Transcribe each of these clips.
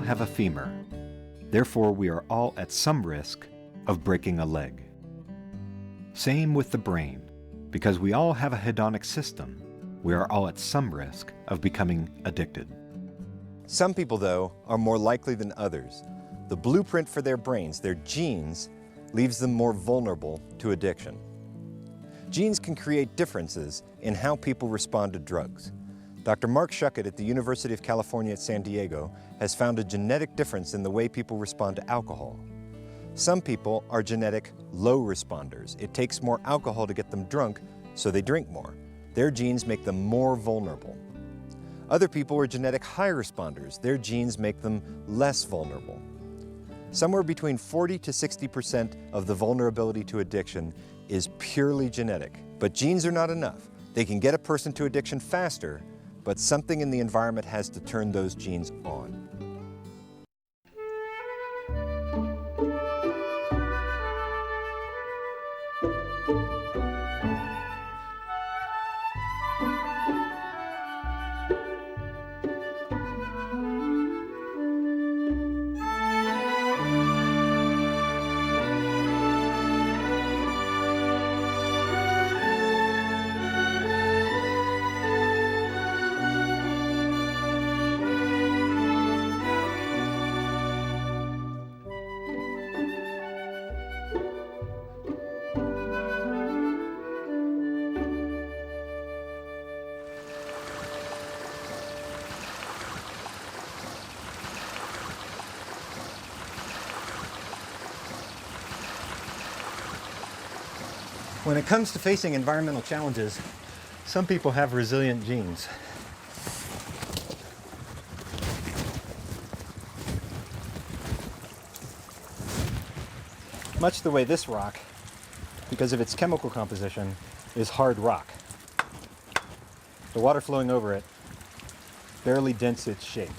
have a femur. Therefore, we are all at some risk of breaking a leg. Same with the brain. Because we all have a hedonic system, we are all at some risk of becoming addicted. Some people, though, are more likely than others. The blueprint for their brains, their genes, leaves them more vulnerable to addiction. Genes can create differences in how people respond to drugs. Dr. Mark Schuckett at the University of California at San Diego has found a genetic difference in the way people respond to alcohol. Some people are genetic low responders. It takes more alcohol to get them drunk, so they drink more. Their genes make them more vulnerable. Other people are genetic high responders. Their genes make them less vulnerable. Somewhere between 40 to 60% of the vulnerability to addiction is purely genetic. But genes are not enough. They can get a person to addiction faster, but something in the environment has to turn those genes on. When it comes to facing environmental challenges, some people have resilient genes. Much the way this rock, because of its chemical composition, is hard rock. The water flowing over it barely dents its shape.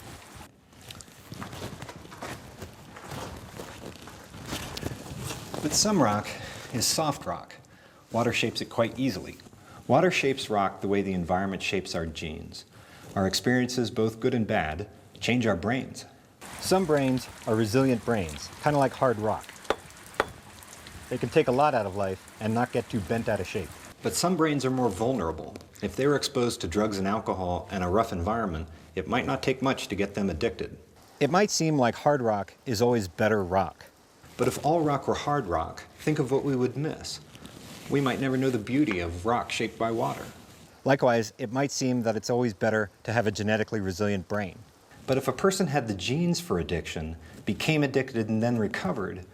But some rock is soft rock. Water shapes it quite easily. Water shapes rock the way the environment shapes our genes. Our experiences, both good and bad, change our brains. Some brains are resilient brains, kind of like hard rock. They can take a lot out of life and not get too bent out of shape. But some brains are more vulnerable. If they were exposed to drugs and alcohol and a rough environment, it might not take much to get them addicted. It might seem like hard rock is always better rock. But if all rock were hard rock, think of what we would miss. We might never know the beauty of rock shaped by water. Likewise, it might seem that it's always better to have a genetically resilient brain. But if a person had the genes for addiction, became addicted and then recovered,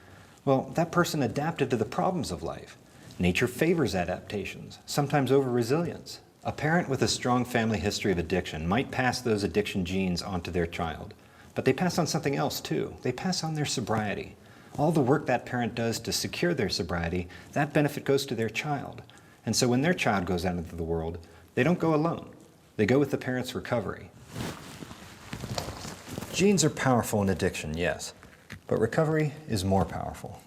well, that person adapted to the problems of life. Nature favors adaptations, sometimes over resilience. A parent with a strong family history of addiction might pass those addiction genes onto their child. But they pass on something else too. They pass on their sobriety. All the work that parent does to secure their sobriety, that benefit goes to their child. And so when their child goes out into the world, they don't go alone. They go with the parent's recovery. Genes are powerful in addiction, yes, but recovery is more powerful.